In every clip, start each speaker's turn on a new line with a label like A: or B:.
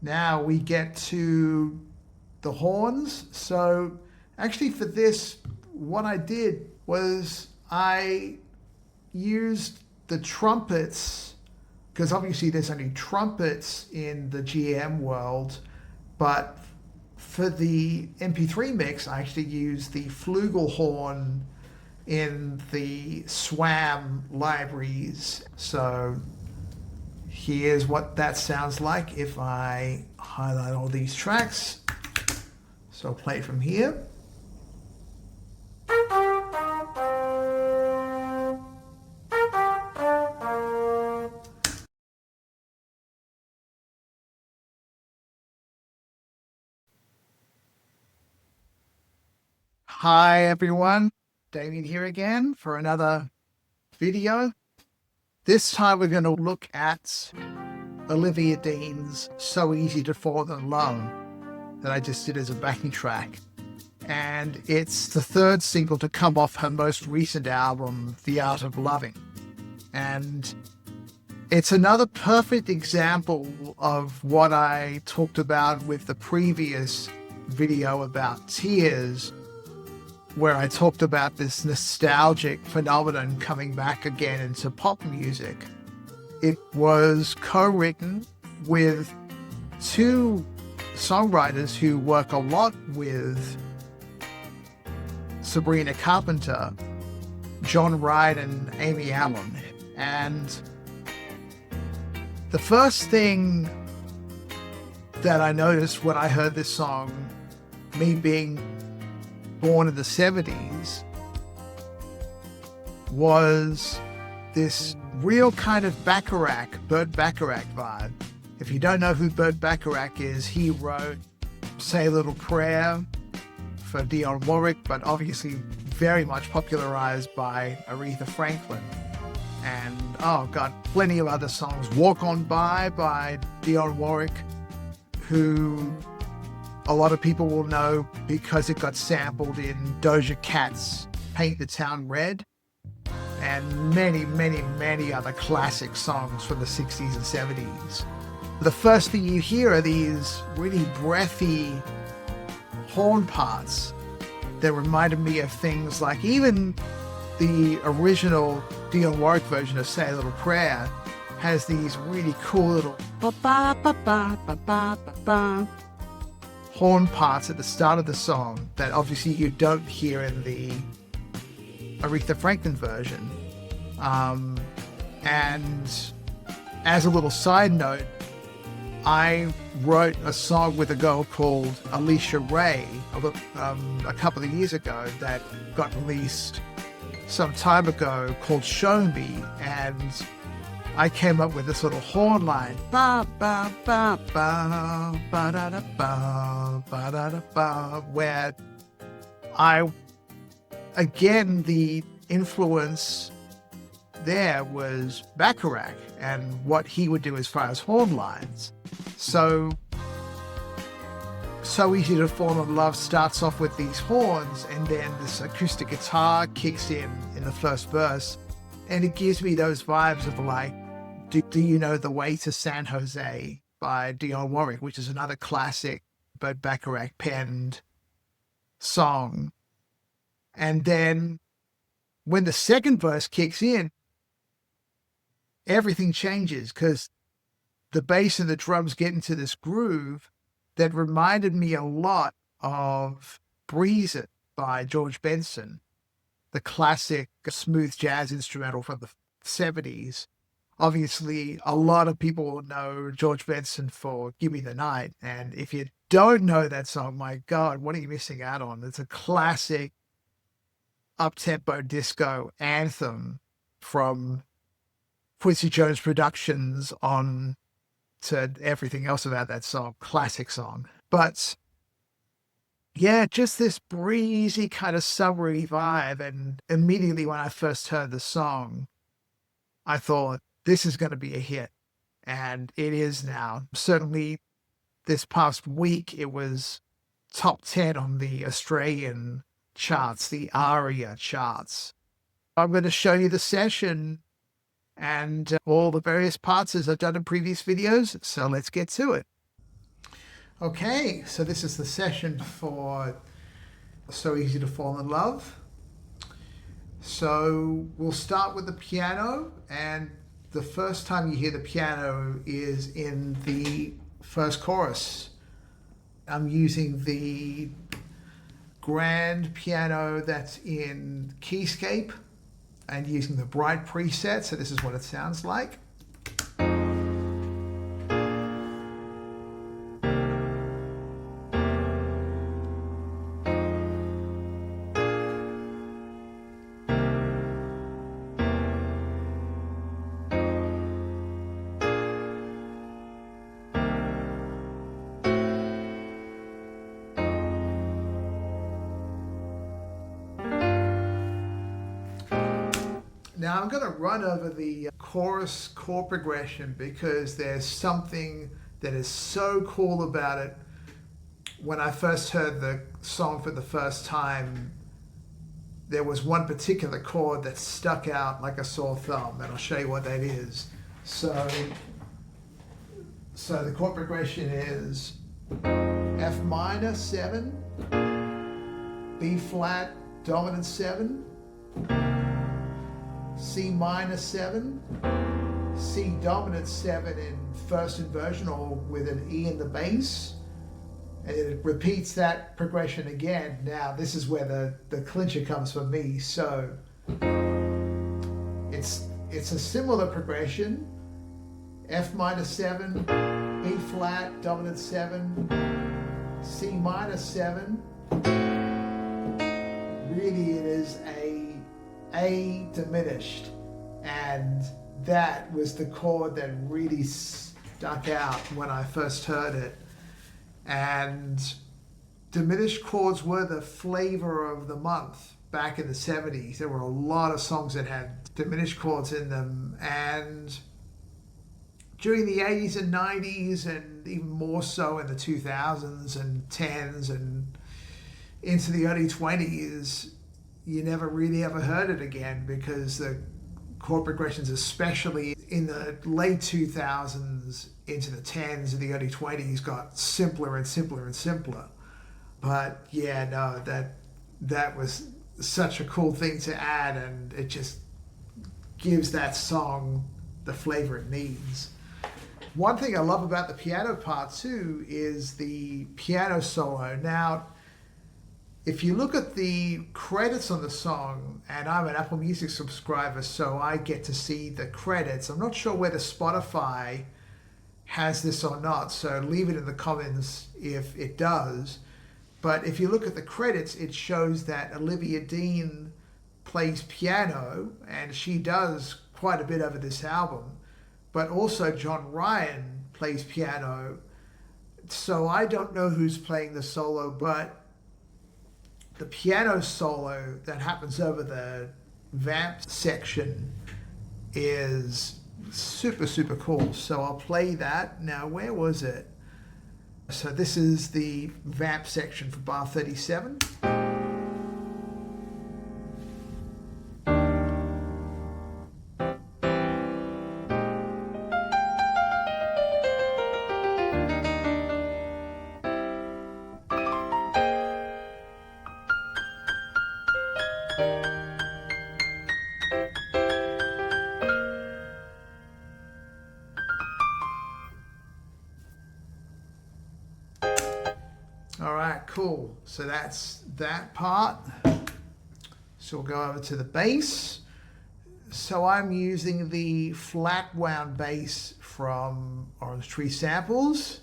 A: Now we get to the horns. So actually for this, what I did was I used the trumpets, because obviously there's only trumpets in the GM world, but for the MP3 mix, I actually used the flugelhorn in the SWAM libraries. So here's what that sounds like if I highlight all these tracks. So I'll play from here. Hi everyone, Damien here again for another video. This time we're going to look at Olivia Dean's So Easy to Fall in Love that I just did as a backing track. And it's the third single to come off her most recent album, The Art of Loving. And it's another perfect example of what I talked about with the previous video about Tears, where I talked about this nostalgic phenomenon coming back again into pop music. It was co-written with two songwriters who work a lot with Sabrina Carpenter, John Wright and Amy Allen. And the first thing that I noticed when I heard this song, me being born in the 70s, was this real kind of Burt Bacharach vibe. If you don't know who Burt Bacharach is, he wrote Say a Little Prayer for Dionne Warwick, but obviously very much popularized by Aretha Franklin. And, oh God, plenty of other songs. Walk On By Dionne Warwick, who a lot of people will know because it got sampled in Doja Cat's Paint the Town Red, and many, many, many other classic songs from the 60s and 70s. The first thing you hear are these really breathy horn parts that reminded me of things like even the original Dionne Warwick version of Say a Little Prayer has these really cool little ba-ba-ba-ba-ba-ba-ba horn parts at the start of the song that obviously you don't hear in the Aretha Franklin version. And as a little side note, I wrote a song with a girl called Alicia Ray a couple of years ago that got released some time ago called Show Me, and I came up with this little horn line, ba ba ba ba ba da da ba ba da da ba, where the influence there was Bacharach and what he would do as far as horn lines. So Easy to Fall in Love starts off with these horns, and then this acoustic guitar kicks in the first verse, and it gives me those vibes of like, Do You Know the Way to San Jose by Dionne Warwick, which is another classic Burt Bacharach penned song. And then when the second verse kicks in, everything changes because the bass and the drums get into this groove that reminded me a lot of Breeze It by George Benson, the classic smooth jazz instrumental from the 70s. Obviously, a lot of people will know George Benson for Give Me the Night. And if you don't know that song, my God, what are you missing out on? It's a classic up-tempo disco anthem from Quincy Jones Productions on to everything else about that song. Classic song. But yeah, just this breezy kind of summery vibe. And immediately when I first heard the song, I thought, this is going to be a hit. And it is now. Certainly this past week, it was top 10 on the Australian charts, the ARIA charts. I'm going to show you the session and all the various parts as I've done in previous videos. So let's get to it. Okay, so this is the session for So Easy to Fall in Love. So we'll start with the piano, and the first time you hear the piano is in the first chorus. I'm using the grand piano that's in Keyscape and using the bright preset, so this is what it sounds like. Now I'm going to run over the chorus chord progression because there's something that is so cool about it. When I first heard the song for the first time, there was one particular chord that stuck out like a sore thumb, and I'll show you what that is. So the chord progression is F minor 7, B flat dominant 7, C minor 7, C dominant 7 in first inversion or with an E in the bass, and it repeats that progression again. Now this is where the clincher comes for me. So it's a similar progression: F minor 7, B flat dominant 7, C minor 7. Really, it is A diminished, and that was the chord that really stuck out when I first heard it. And diminished chords were the flavor of the month back in the 70s. There were a lot of songs that had diminished chords in them, and during the 80s and 90s, and even more so in the 2000s and 10s and into the early 20s, you never really ever heard it again, because the chord progressions, especially in the late 2000s into the 10s and the early 20s, got simpler and simpler and simpler. But yeah, no, that was such a cool thing to add, and it just gives that song the flavor it needs. One thing I love about the piano part too is the piano solo. Now, if you look at the credits on the song, and I'm an Apple Music subscriber, so I get to see the credits. I'm not sure whether Spotify has this or not, so leave it in the comments if it does. But if you look at the credits, it shows that Olivia Dean plays piano, and she does quite a bit over this album. But also John Ryan plays piano. So I don't know who's playing the solo, but the piano solo that happens over the vamp section is super, super cool. So I'll play that. Now, where was it? So this is the vamp section for bar 37. All right, cool. So that's that part. So we'll go over to the bass. So I'm using the flat wound bass from Orange Tree Samples,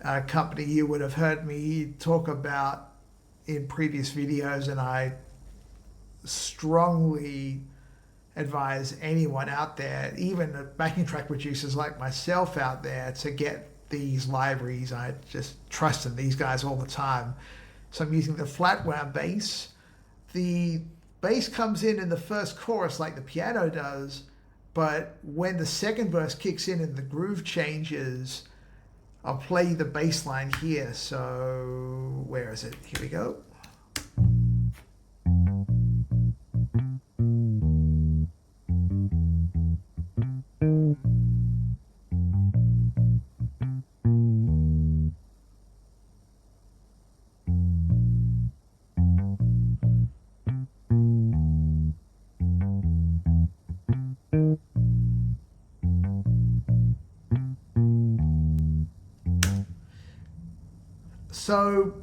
A: a company you would have heard me talk about in previous videos, and I strongly advise anyone out there, even the backing track producers like myself out there, to get these libraries. I just trust in these guys all the time. So I'm using the flat wound bass. The bass comes in the first chorus like the piano does, but when the second verse kicks in and the groove changes, I'll play the bass line here. So where is it? Here we go. So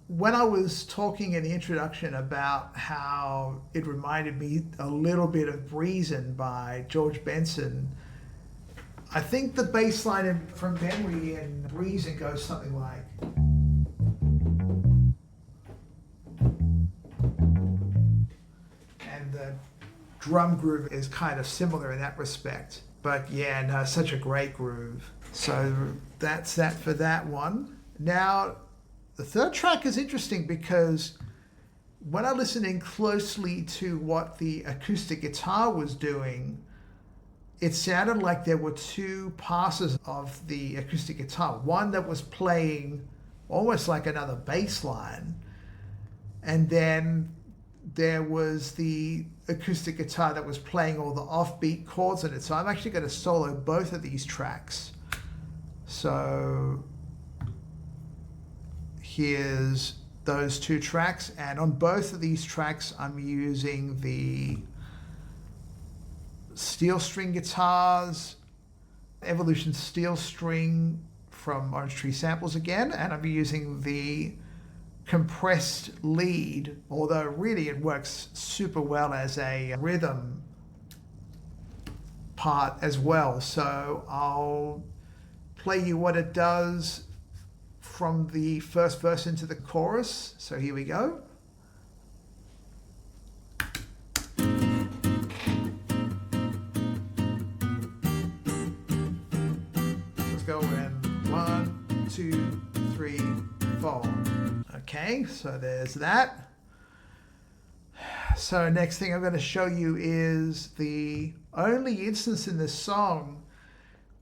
A: when I was talking in the introduction about how it reminded me a little bit of Reason by George Benson, I think the bass line from memory in Reason goes something like. And the drum groove is kind of similar in that respect. But yeah, no, such a great groove. So that's that for that one. Now, the third track is interesting because when I listened in closely to what the acoustic guitar was doing, it sounded like there were two passes of the acoustic guitar. One that was playing almost like another bass line, and then there was the acoustic guitar that was playing all the offbeat chords in it. So I'm actually going to solo both of these tracks. So here's those two tracks, and on both of these tracks I'm using the steel string guitars, Evolution steel string from Orange Tree Samples again, and I'm using the compressed lead, although really it works super well as a rhythm part as well. So I'll play you what it does from the first verse into the chorus. So here we go. Let's go in 1, 2, 3, 4. Okay, so there's that. So next thing I'm going to show you is the only instance in this song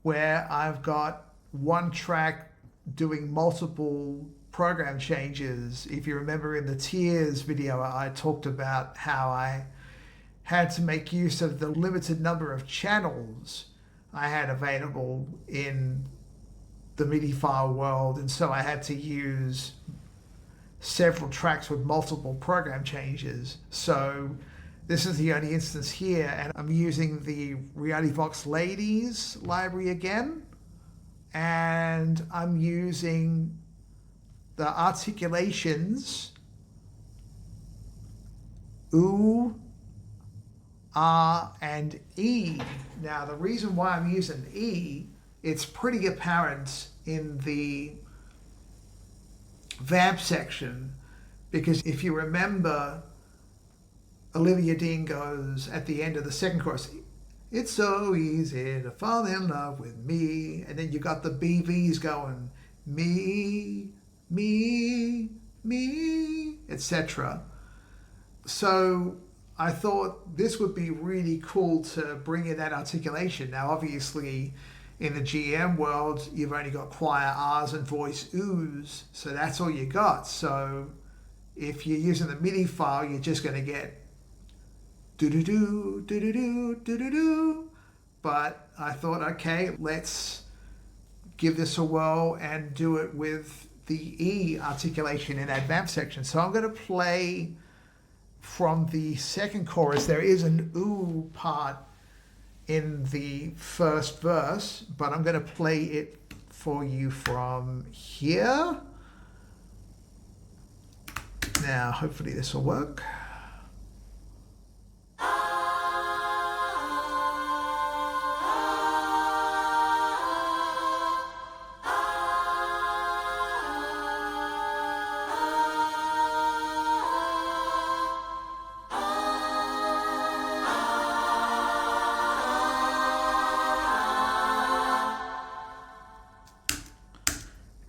A: where I've got one track doing multiple program changes. If you remember in the Tears video, I talked about how I had to make use of the limited number of channels I had available in the MIDI file world, and so I had to use several tracks with multiple program changes. So this is the only instance here, and I'm using the Reality Vox Ladies library again, and I'm using the articulations oo, ah, and e. Now the reason why I'm using e, it's pretty apparent in the vamp section, because if you remember, Olivia Dean goes at the end of the second chorus, "It's so easy to fall in love with me," and then you got the BVs going, me, me, me, etc. So I thought this would be really cool to bring in that articulation. Now obviously in the GM world, you've only got choir R's and voice oohs, so that's all you got. So if you're using the MIDI file, you're just going to get do-do-do, do-do-do, do-do-do. But I thought, okay, let's give this a whirl and do it with the E articulation in that vamp section. So I'm going to play from the second chorus. There is an ooh part in the first verse, but I'm going to play it for you from here. Now, hopefully this will work.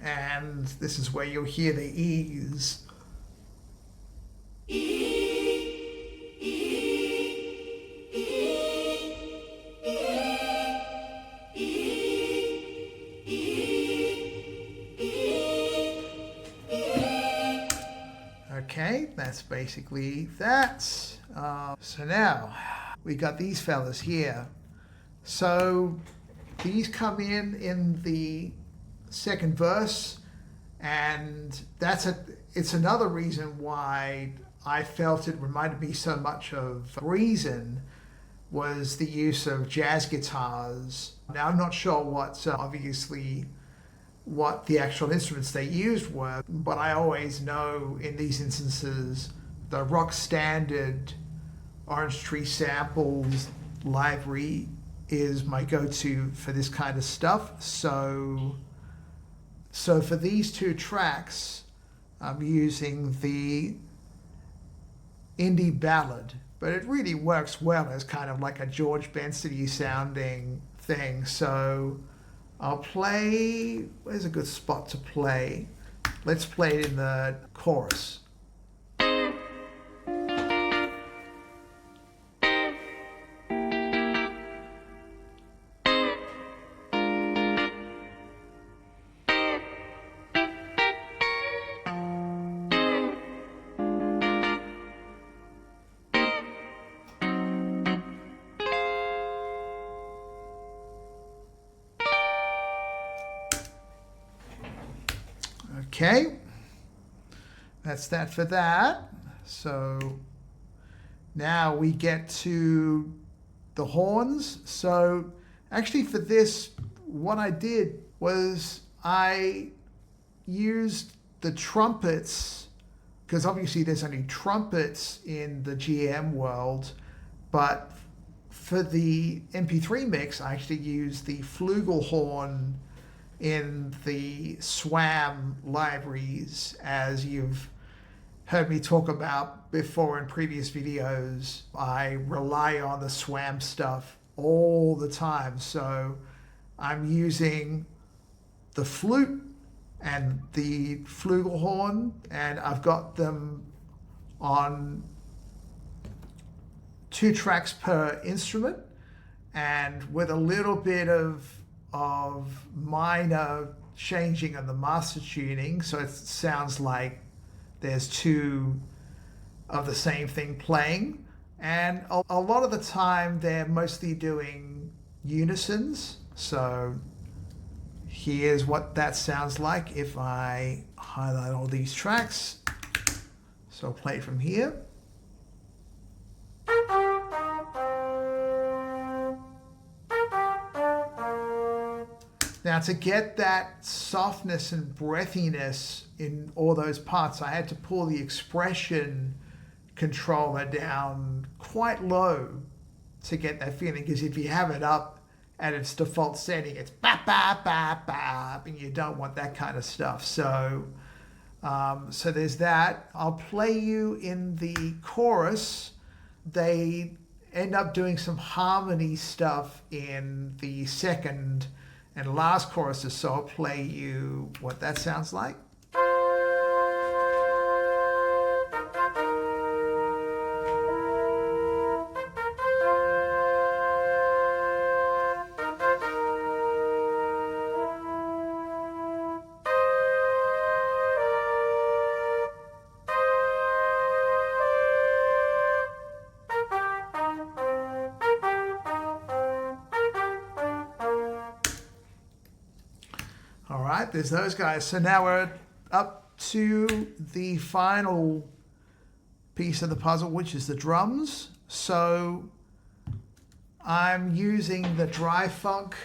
A: And this is where you'll hear the E's. Okay, that's basically that. So now we got these fellas here. So these come in the second verse, and it's another reason why I felt it reminded me so much of Reason, was the use of jazz guitars. Now I'm not sure what obviously what the actual instruments they used were, but I always know in these instances the rock standard Orange Tree Samples library is my go-to for this kind of stuff. So for these two tracks, I'm using the indie ballad, but it really works well as kind of like a George Benson-y sounding thing. So I'll play, where's a good spot to play? Let's play it in the chorus. Okay, that's that for that. So now we get to the horns. So actually for this, what I did was I used the trumpets, because obviously there's only trumpets in the GM world, but for the MP3 mix, I actually used the flugelhorn in the SWAM libraries, as you've heard me talk about before in previous videos. I rely on the SWAM stuff all the time. So I'm using the flute and the flugelhorn, and I've got them on 2 tracks per instrument, and with a little bit of minor changing on the master tuning, so it sounds like there's 2 of the same thing playing. And a lot of the time they're mostly doing unisons. So here's what that sounds like if I highlight all these tracks. So I'll play it from here. Now, to get that softness and breathiness in all those parts, I had to pull the expression controller down quite low to get that feeling, because if you have it up at its default setting, it's bap, bap, bap, bap, and you don't want that kind of stuff. So there's that. I'll play you in the chorus. They end up doing some harmony stuff in the second and last choruses, so I'll play you what that sounds like. All right, there's those guys. So now we're up to the final piece of the puzzle, which is the drums. So I'm using the Dry Funk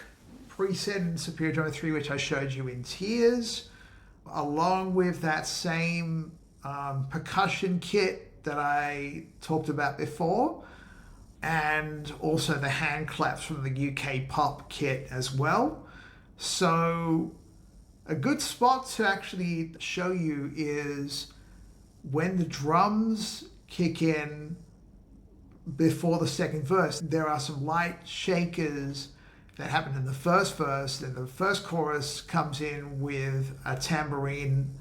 A: preset in Superior Drummer 3, which I showed you in Tears, along with that same percussion kit that I talked about before, and also the hand claps from the UK pop kit as well. So a good spot to actually show you is when the drums kick in before the second verse. There are some light shakers that happen in the first verse, and the first chorus comes in with a tambourine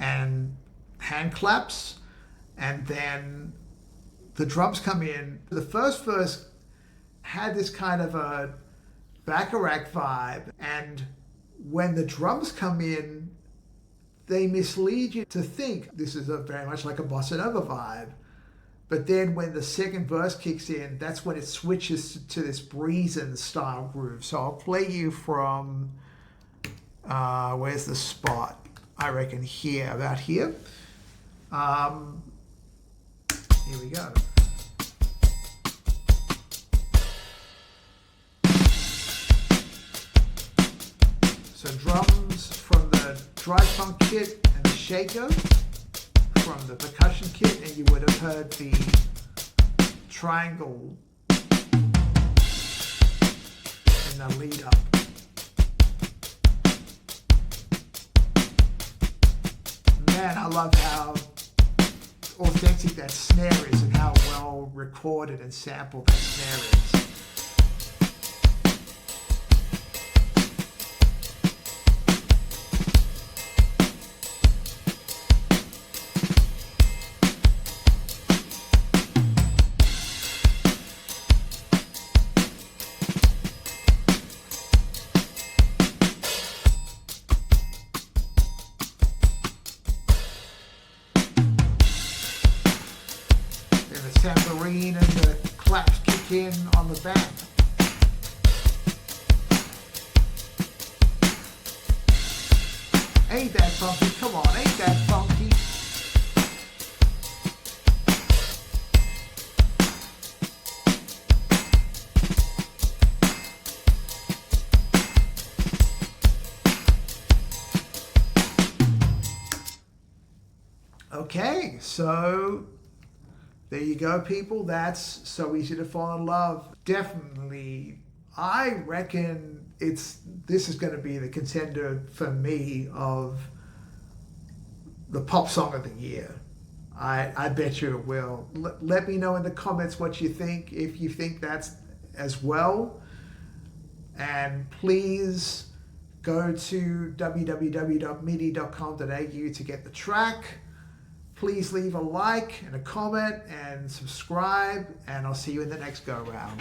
A: and hand claps, and then the drums come in. The first verse had this kind of a Bacharach vibe, and when the drums come in, they mislead you to think this is very much like a bossa nova vibe. But then when the second verse kicks in, that's when it switches to this breezing style groove. So I'll play you from, where's the spot? I reckon here, about here. Here we go. So drums from tri-funk kit and the shaker from the percussion kit, and you would have heard the triangle in the lead up. Man, I love how authentic that snare is and how well recorded and sampled that snare is. Tambourine and the claps kick in on the back. Ain't that funky? Come on, ain't that funky? Okay, so there you go, people. That's So Easy to Fall in Love. Definitely, I reckon this is going to be the contender for me of the pop song of the year. I bet you it will. Let me know in the comments what you think, if you think that's as well. And please go to www.midi.com.au to get the track. Please leave a like and a comment and subscribe, and I'll see you in the next go round.